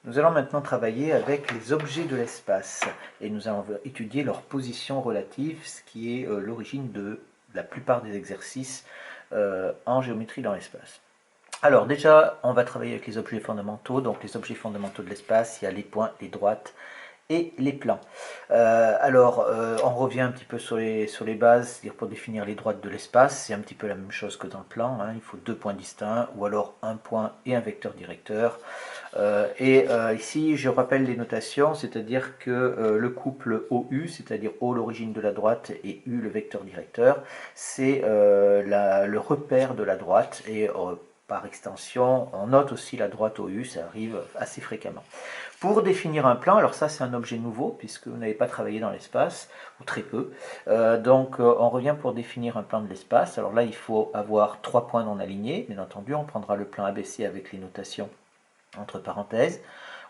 Nous allons maintenant travailler avec les objets de l'espace et nous allons étudier leur position relative, ce qui est l'origine de la plupart des exercices en géométrie dans l'espace. Alors déjà, on va travailler avec les objets fondamentaux. Donc les objets fondamentaux de l'espace, il y a les points, les droites et les plans. On revient un petit peu sur les bases, c'est-à-dire pour définir les droites de l'espace, c'est un petit peu la même chose que dans le plan, hein. Il faut deux points distincts, ou alors un point et un vecteur directeur. Ici, je rappelle les notations, c'est-à-dire que le couple OU, c'est-à-dire O l'origine de la droite et U le vecteur directeur, c'est le repère de la droite et par extension, on note aussi la droite OU, ça arrive assez fréquemment. Pour définir un plan, alors ça c'est un objet nouveau puisque vous n'avez pas travaillé dans l'espace, ou très peu, on revient pour définir un plan de l'espace. Alors là il faut avoir 3 points non alignés, bien entendu on prendra le plan ABC avec les notations entre parenthèses,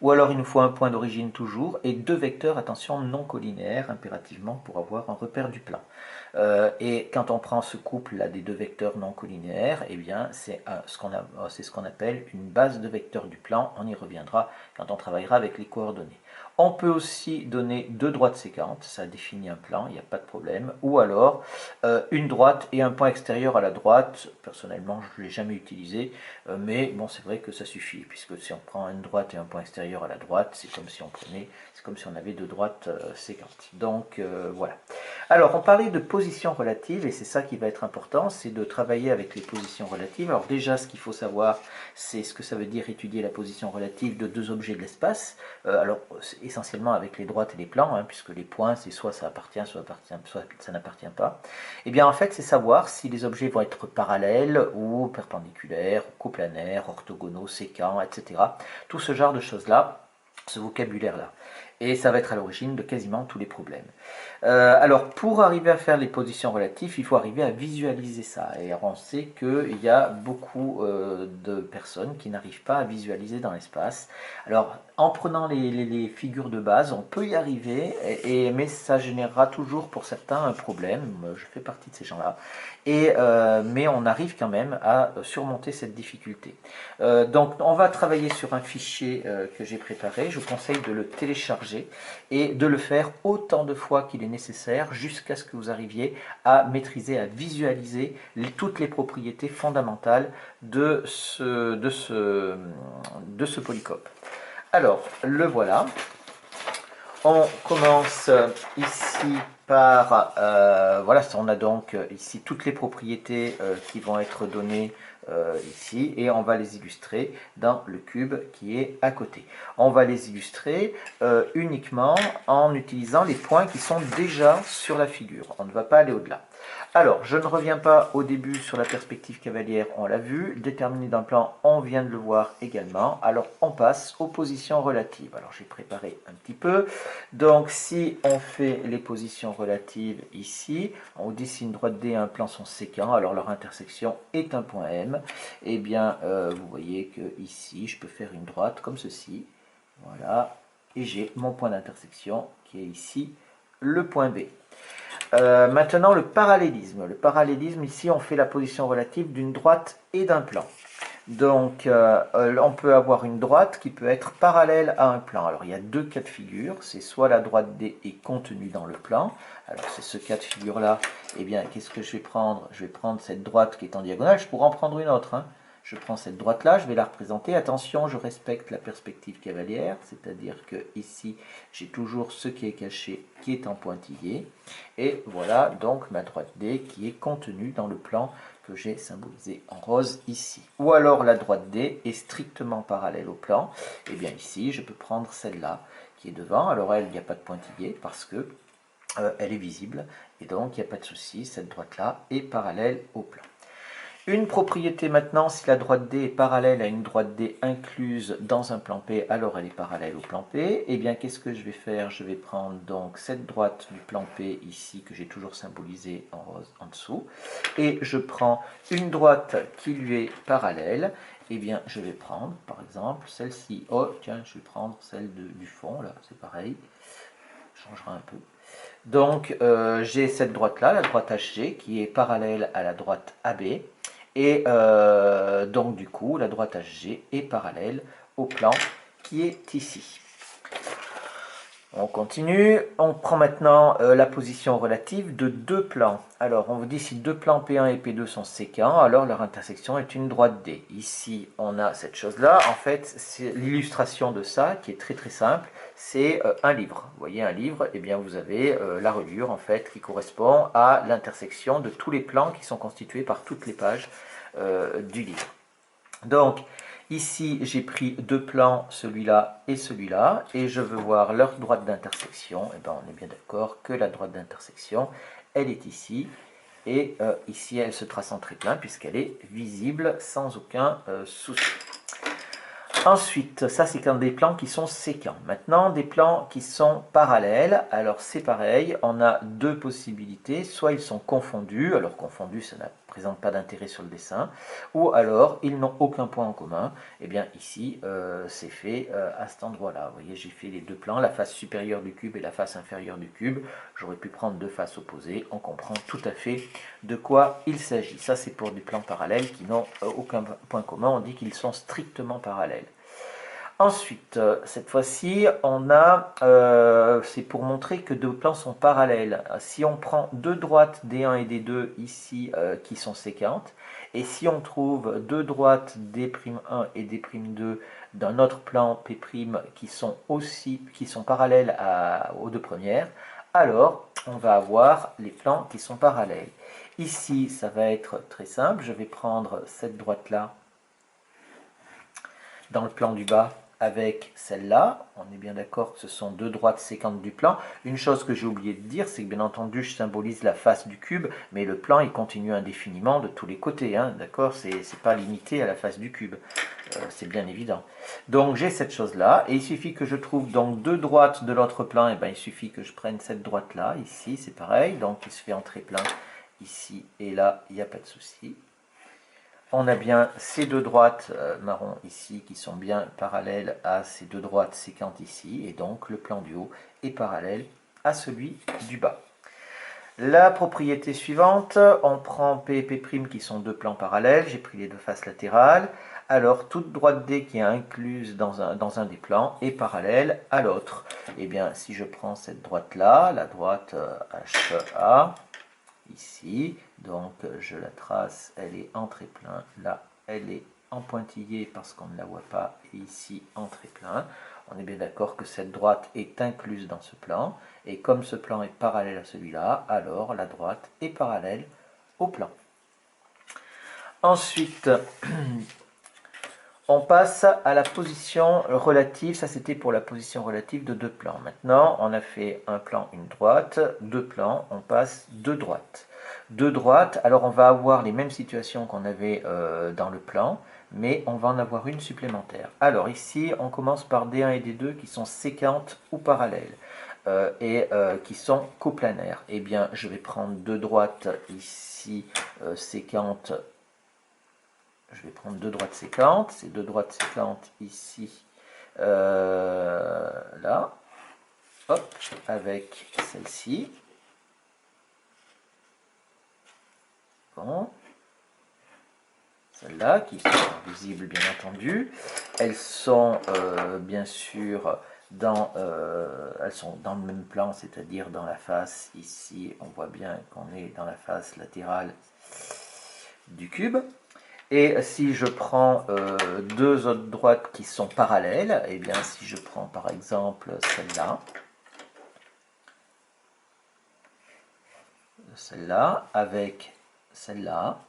ou alors il nous faut un point d'origine toujours, et deux vecteurs, attention, non collinaires, impérativement, pour avoir un repère du plan. Et quand on prend ce couple là des deux vecteurs non collinaires, eh bien c'est ce qu'on appelle une base de vecteurs du plan, on y reviendra quand on travaillera avec les coordonnées. On peut aussi donner deux droites séquentes, ça définit un plan, il n'y a pas de problème. Ou alors une droite et un point extérieur à la droite. Personnellement, je ne l'ai jamais utilisé, mais bon, c'est vrai que ça suffit, puisque si on prend une droite et un point extérieur à la droite, c'est comme si on avait deux droites séquentes. Donc voilà. Alors, on parlait de position relative, et c'est ça qui va être important, c'est de travailler avec les positions relatives. Alors déjà, ce qu'il faut savoir, c'est ce que ça veut dire étudier la position relative de deux objets de l'espace. Essentiellement avec les droites et les plans, hein, puisque les points, c'est soit ça appartient, soit ça n'appartient pas. Et bien en fait, c'est savoir si les objets vont être parallèles ou perpendiculaires, coplanaires, orthogonaux, sécants, etc. Tout ce genre de choses-là, ce vocabulaire-là. Et ça va être à l'origine de quasiment tous les problèmes. Alors, pour arriver à faire les positions relatives, il faut arriver à visualiser ça. Et on sait qu'il y a beaucoup de personnes qui n'arrivent pas à visualiser dans l'espace. Alors, en prenant les figures de base, on peut y arriver, mais ça générera toujours pour certains un problème. Je fais partie de ces gens-là. Mais on arrive quand même à surmonter cette difficulté. Donc, on va travailler sur un fichier que j'ai préparé. Je vous conseille de le télécharger et de le faire autant de fois qu'il est nécessaire jusqu'à ce que vous arriviez à maîtriser, à visualiser toutes les propriétés fondamentales de ce polycope. Alors, le voilà. On commence ici par, voilà, on a donc ici toutes les propriétés qui vont être données ici, et on va les illustrer dans le cube qui est à côté. On va les illustrer uniquement en utilisant les points qui sont déjà sur la figure. On ne va pas aller au-delà. Alors, je ne reviens pas au début sur la perspective cavalière, on l'a vu. Déterminé dans le plan, on vient de le voir également. Alors, on passe aux positions relatives. Alors, j'ai préparé un petit peu. Donc, si on fait les positions relatives ici, on dessine droite D et un plan sont séquents, alors leur intersection est un point M. Eh bien, vous voyez que ici, je peux faire une droite comme ceci. Voilà. Et j'ai mon point d'intersection qui est ici, le point B. Maintenant, le parallélisme. Le parallélisme, ici, on fait la position relative d'une droite et d'un plan. Donc, on peut avoir une droite qui peut être parallèle à un plan. Alors, il y a deux cas de figure. C'est soit la droite D est contenue dans le plan. Alors, c'est ce cas de figure-là. Eh bien, qu'est-ce que je vais prendre? Je vais prendre cette droite qui est en diagonale. Je pourrais en prendre une autre, hein. Je prends cette droite-là, je vais la représenter. Attention, je respecte la perspective cavalière, c'est-à-dire que ici, j'ai toujours ce qui est caché qui est en pointillé. Et voilà donc ma droite D qui est contenue dans le plan que j'ai symbolisé en rose ici. Ou alors la droite D est strictement parallèle au plan. Et bien ici, je peux prendre celle-là qui est devant. Alors elle, il n'y a pas de pointillé parce que elle est visible. Et donc, il n'y a pas de souci, cette droite-là est parallèle au plan. Une propriété maintenant, si la droite D est parallèle à une droite D incluse dans un plan P, alors elle est parallèle au plan P. Et bien, qu'est-ce que je vais faire? Je vais prendre donc cette droite du plan P ici, que j'ai toujours symbolisée en rose en dessous. Et je prends une droite qui lui est parallèle. Et bien, je vais prendre, par exemple, celle-ci. Oh, tiens, je vais prendre celle du fond, là, c'est pareil. Je changerai un peu. Donc, j'ai cette droite-là, la droite HG, qui est parallèle à la droite AB. Et donc, du coup, la droite HG est parallèle au plan qui est ici. On continue, on prend maintenant la position relative de deux plans. Alors on vous dit si deux plans P1 et P2 sont séquents, alors leur intersection est une droite D. Ici on a cette chose-là, en fait c'est l'illustration de ça qui est très très simple, c'est un livre. Vous voyez un livre, et bien vous avez la reliure en fait qui correspond à l'intersection de tous les plans qui sont constitués par toutes les pages du livre. Donc ici, j'ai pris deux plans, celui-là et celui-là, et je veux voir leur droite d'intersection. Et bien, on est bien d'accord que la droite d'intersection, elle est ici, et ici, elle se trace en trait-plein, puisqu'elle est visible sans aucun souci. Ensuite, ça c'est quand des plans qui sont séquents. Maintenant, des plans qui sont parallèles, alors c'est pareil, on a deux possibilités, soit ils sont confondus, alors confondus ça ne présente pas d'intérêt sur le dessin, ou alors ils n'ont aucun point en commun, et bien ici c'est fait à cet endroit-là. Vous voyez, j'ai fait les deux plans, la face supérieure du cube et la face inférieure du cube, j'aurais pu prendre deux faces opposées, on comprend tout à fait de quoi il s'agit. Ça c'est pour des plans parallèles qui n'ont aucun point commun, on dit qu'ils sont strictement parallèles. Ensuite, cette fois-ci, on a, c'est pour montrer que deux plans sont parallèles. Si on prend deux droites D1 et D2 ici qui sont séquentes, et si on trouve deux droites D'1 et D'2 d'un autre plan P' qui sont parallèles aux deux premières, alors on va avoir les plans qui sont parallèles. Ici, ça va être très simple, je vais prendre cette droite-là dans le plan du bas avec celle-là. On est bien d'accord que ce sont deux droites séquentes du plan. Une chose que j'ai oublié de dire, c'est que bien entendu, je symbolise la face du cube, mais le plan, il continue indéfiniment de tous les côtés. Hein, d'accord, c'est pas limité à la face du cube. C'est bien évident. Donc j'ai cette chose-là, et il suffit que je trouve donc deux droites de l'autre plan, et bien il suffit que je prenne cette droite-là, ici, c'est pareil, donc il se fait en trait-plein ici et là, il n'y a pas de souci. On a bien ces deux droites marron ici qui sont bien parallèles à ces deux droites séquentes ici, et donc le plan du haut est parallèle à celui du bas. La propriété suivante, on prend P et P' qui sont deux plans parallèles, j'ai pris les deux faces latérales, alors toute droite D qui est incluse dans un des plans est parallèle à l'autre. Et bien si je prends cette droite-là, la droite HA, ici, donc je la trace, elle est en trait-plein, là elle est en pointillé parce qu'on ne la voit pas, et ici en trait-plein. On est bien d'accord que cette droite est incluse dans ce plan, et comme ce plan est parallèle à celui-là, alors la droite est parallèle au plan. Ensuite, on passe à la position relative, ça c'était pour la position relative de deux plans. Maintenant, on a fait un plan, une droite, deux plans, on passe deux droites. Deux droites, alors on va avoir les mêmes situations qu'on avait dans le plan, mais on va en avoir une supplémentaire. Alors ici, on commence par D1 et D2 qui sont séquentes ou parallèles, et qui sont coplanaires. Eh bien, je vais prendre deux droites ici séquentes. Je vais prendre deux droites séquentes, ces deux droites séquentes ici, là, hop, avec celle-ci. Bon, celles-là qui sont visibles bien entendu. Elles sont bien sûr elles sont dans le même plan, c'est-à-dire dans la face ici. On voit bien qu'on est dans la face latérale du cube. Et si je prends deux autres droites qui sont parallèles, et bien si je prends par exemple celle-là avec celle-là,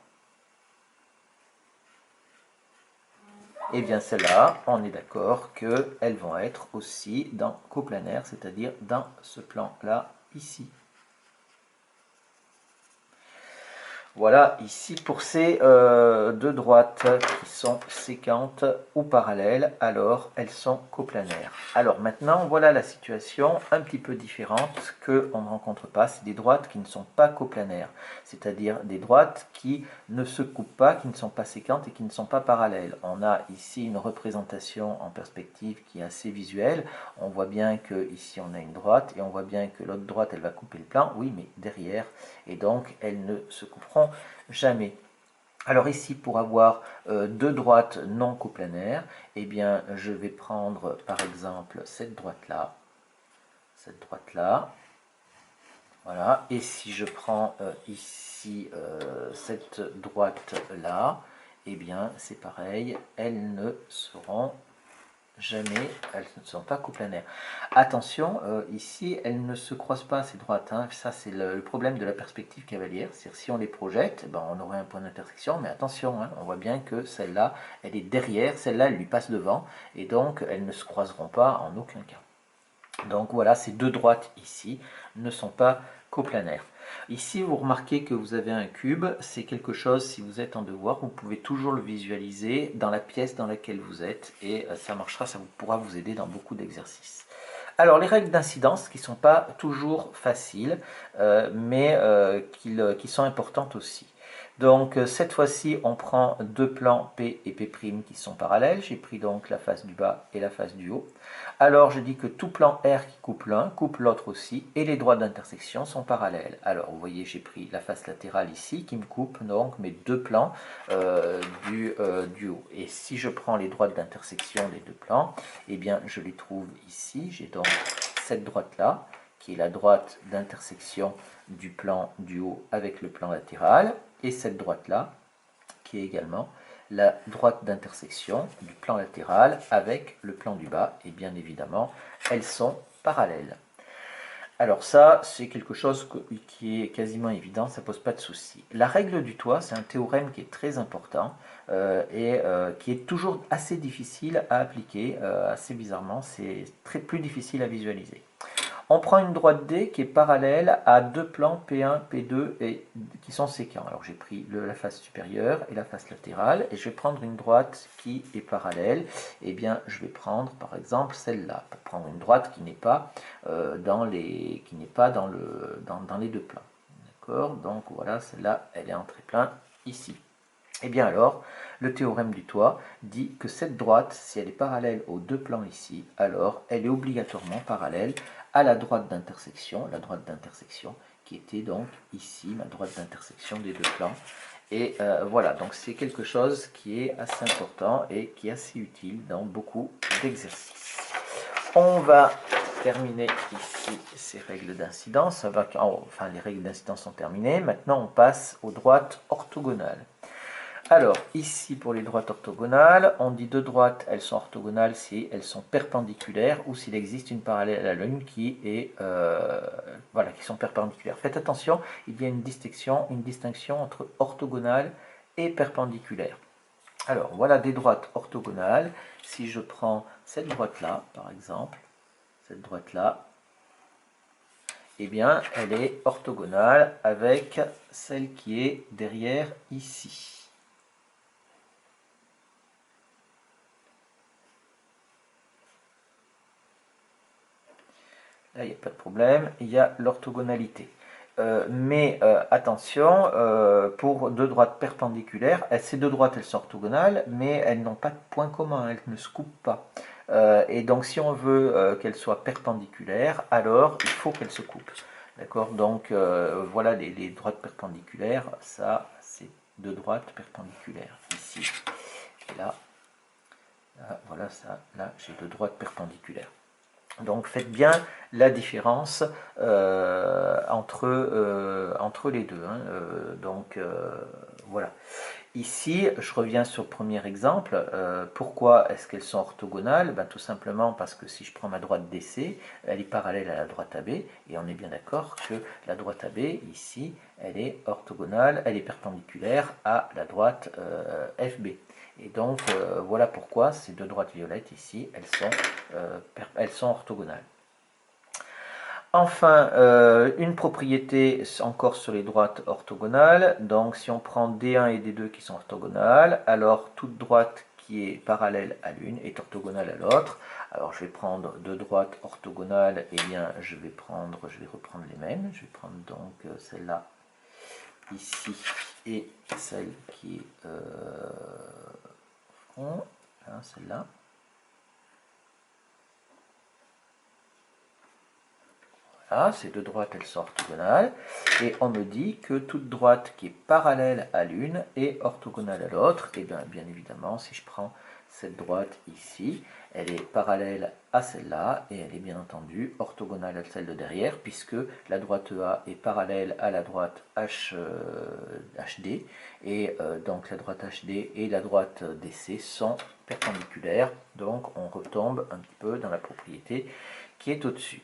et bien celles-là, on est d'accord qu'elles vont être aussi dans coplanaire, c'est-à-dire dans ce plan-là ici. Voilà ici pour ces deux droites qui sont séquentes ou parallèles, alors elles sont coplanaires. Alors maintenant, voilà la situation un petit peu différente qu'on ne rencontre pas, c'est des droites qui ne sont pas coplanaires, c'est-à-dire des droites qui ne se coupent pas, qui ne sont pas séquentes et qui ne sont pas parallèles. On a ici une représentation en perspective qui est assez visuelle, on voit bien que ici on a une droite et on voit bien que l'autre droite elle va couper le plan, oui mais derrière, et donc elles ne se couperont jamais. Alors ici, pour avoir deux droites non coplanaires, eh bien, je vais prendre par exemple cette droite-là, voilà, et si je prends ici cette droite-là, eh bien, c'est pareil, elles ne seront jamais, elles ne sont pas coplanaires. Attention, ici, elles ne se croisent pas ces droites, hein. Ça c'est le problème de la perspective cavalière, c'est-à-dire si on les projette, ben, on aurait un point d'intersection, mais attention, hein, on voit bien que celle-là, elle est derrière, celle-là, elle lui passe devant, et donc elles ne se croiseront pas en aucun cas. Donc voilà, ces deux droites ici ne sont pas coplanaires. Ici, vous remarquez que vous avez un cube, c'est quelque chose, si vous êtes en devoir, vous pouvez toujours le visualiser dans la pièce dans laquelle vous êtes, et ça marchera, ça pourra vous aider dans beaucoup d'exercices. Alors, les règles d'incidence, qui ne sont pas toujours faciles, mais qui sont importantes aussi. Donc, cette fois-ci, on prend deux plans P et P' qui sont parallèles. J'ai pris donc la face du bas et la face du haut. Alors, je dis que tout plan R qui coupe l'un coupe l'autre aussi, et les droites d'intersection sont parallèles. Alors, vous voyez, j'ai pris la face latérale ici, qui me coupe donc mes deux plans du haut. Et si je prends les droites d'intersection des deux plans, eh bien, je les trouve ici. J'ai donc cette droite-là, qui est la droite d'intersection du plan du haut avec le plan latéral, et cette droite-là, qui est également la droite d'intersection du plan latéral avec le plan du bas, et bien évidemment, elles sont parallèles. Alors ça, c'est quelque chose qui est quasiment évident, ça ne pose pas de souci. La règle du toit, c'est un théorème qui est très important et qui est toujours assez difficile à appliquer, assez bizarrement, c'est plus difficile à visualiser. On prend une droite D qui est parallèle à deux plans P1, P2 et qui sont séquents. Alors j'ai pris la face supérieure et la face latérale et je vais prendre une droite qui est parallèle. Eh bien, je vais prendre par exemple celle-là pour prendre une droite qui n'est pas dans les deux plans. D'accord. Donc voilà, celle-là, elle est en tréplin ici. Et bien alors, le théorème du toit dit que cette droite, si elle est parallèle aux deux plans ici, alors elle est obligatoirement parallèle à la droite d'intersection qui était donc ici, ma droite d'intersection des deux plans. Et voilà, donc c'est quelque chose qui est assez important et qui est assez utile dans beaucoup d'exercices. On va terminer ici ces règles d'incidence. Enfin, les règles d'incidence sont terminées. Maintenant, on passe aux droites orthogonales. Alors, ici, pour les droites orthogonales, on dit deux droites, elles sont orthogonales si elles sont perpendiculaires ou s'il existe une parallèle à l'une qui sont perpendiculaires. Faites attention, il y a une distinction entre orthogonale et perpendiculaire. Alors, voilà des droites orthogonales. Si je prends cette droite-là, par exemple, cette droite-là, eh bien, elle est orthogonale avec celle qui est derrière ici. Là, il n'y a pas de problème, il y a l'orthogonalité. Mais attention, pour deux droites perpendiculaires, ces deux droites, elles sont orthogonales, mais elles n'ont pas de point commun, elles ne se coupent pas. Et donc, si on veut qu'elles soient perpendiculaires, alors il faut qu'elles se coupent. D'accord. Donc, voilà les droites perpendiculaires. Ça, c'est deux droites perpendiculaires. Ici et là. Voilà ça. Là, j'ai deux droites perpendiculaires. Donc faites bien la différence entre les deux. Hein. Voilà. Ici, je reviens sur le premier exemple. Pourquoi est-ce qu'elles sont orthogonales? Tout simplement parce que si je prends ma droite DC, elle est parallèle à la droite AB, et on est bien d'accord que la droite AB, ici, elle est orthogonale, elle est perpendiculaire à la droite FB. Et donc, voilà pourquoi ces deux droites violettes ici, elles sont orthogonales. Enfin, une propriété encore sur les droites orthogonales. Donc, si on prend D1 et D2 qui sont orthogonales, alors toute droite qui est parallèle à l'une est orthogonale à l'autre. Alors, je vais prendre deux droites orthogonales, et bien, je vais reprendre les mêmes. Je vais prendre donc celle-là ici et celle qui est celle-là. Voilà, ces deux droites, elles sont orthogonales. Et on me dit que toute droite qui est parallèle à l'une est orthogonale à l'autre. Et bien évidemment, si je prends cette droite ici, elle est parallèle à celle-là et elle est bien entendu orthogonale à celle de derrière, puisque la droite A est parallèle à la droite HD, et donc la droite HD et la droite DC sont perpendiculaires, donc on retombe un petit peu dans la propriété qui est au-dessus.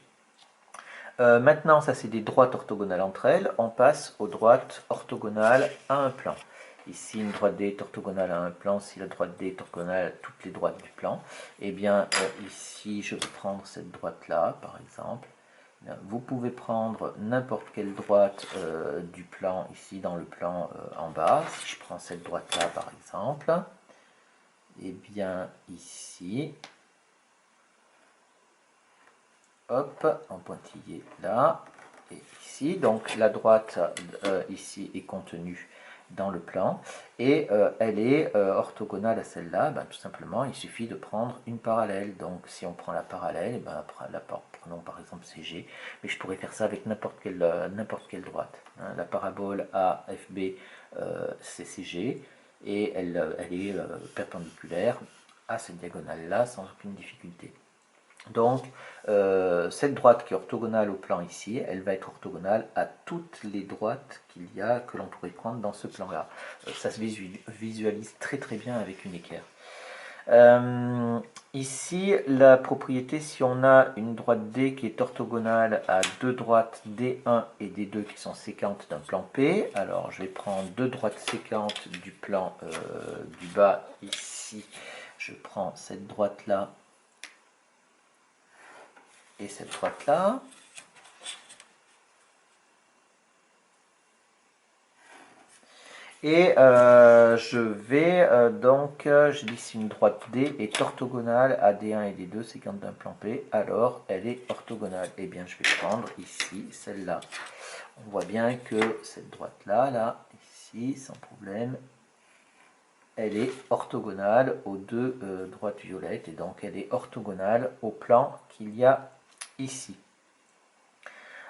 Maintenant, ça c'est des droites orthogonales entre elles, on passe aux droites orthogonales à un plan. Ici, une droite D est orthogonale à un plan, si la droite D est orthogonale à toutes les droites du plan. Et bien, ici, je vais prendre cette droite-là, par exemple. Vous pouvez prendre n'importe quelle droite du plan, ici, dans le plan en bas. Si je prends cette droite-là, par exemple, et bien, ici, hop, en pointillé là, et ici. Donc, la droite, ici, est contenue dans le plan et elle est orthogonale à celle-là. Tout simplement il suffit de prendre une parallèle. Donc si on prend la parallèle, prenons par exemple CG, mais je pourrais faire ça avec n'importe quelle droite, hein. La parabole AFB, c'est CG et elle est perpendiculaire à cette diagonale là sans aucune difficulté. Donc, cette droite qui est orthogonale au plan ici, elle va être orthogonale à toutes les droites qu'il y a, que l'on pourrait prendre dans ce plan-là. Ça se visualise très très bien avec une équerre. Ici, la propriété, si on a une droite D qui est orthogonale à deux droites D1 et D2 qui sont séquentes d'un plan P, alors je vais prendre deux droites séquentes du plan du bas ici. Je prends cette droite-là et cette droite-là. Et je vais je dis si une droite D est orthogonale à D1 et D2 séquentes d'un plan P, alors elle est orthogonale. Et bien je vais prendre ici celle-là. On voit bien que cette droite-là, là, ici, sans problème, elle est orthogonale aux deux droites violettes, et donc elle est orthogonale au plan qu'il y a ici.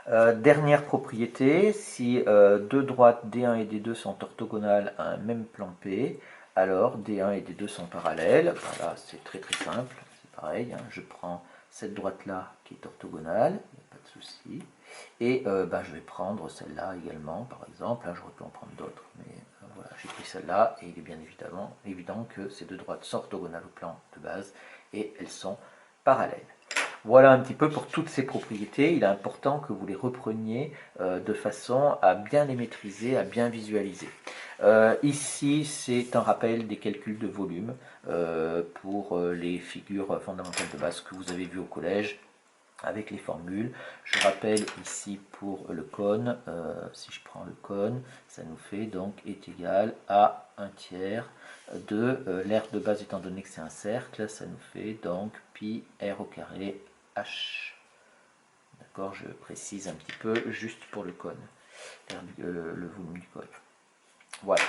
Dernière propriété, si deux droites D1 et D2 sont orthogonales à un même plan P, alors D1 et D2 sont parallèles. Voilà, c'est très très simple, c'est pareil, hein. Je prends cette droite-là qui est orthogonale, il n'y a pas de souci, et je vais prendre celle-là également, par exemple. Là, j'aurais pu en prendre d'autres, mais voilà, j'ai pris celle-là, et il est bien évident que ces deux droites sont orthogonales au plan de base, et elles sont parallèles. Voilà un petit peu pour toutes ces propriétés. Il est important que vous les repreniez de façon à bien les maîtriser, à bien visualiser. Ici, c'est un rappel des calculs de volume pour les figures fondamentales de base que vous avez vues au collège avec les formules. Je rappelle ici pour le cône, si je prends le cône, ça nous fait donc est égal à 1/3 de l'aire de base, étant donné que c'est un cercle, ça nous fait donc pi r au carré h. D'accord, je précise un petit peu juste pour le cône, le volume du cône. Voilà.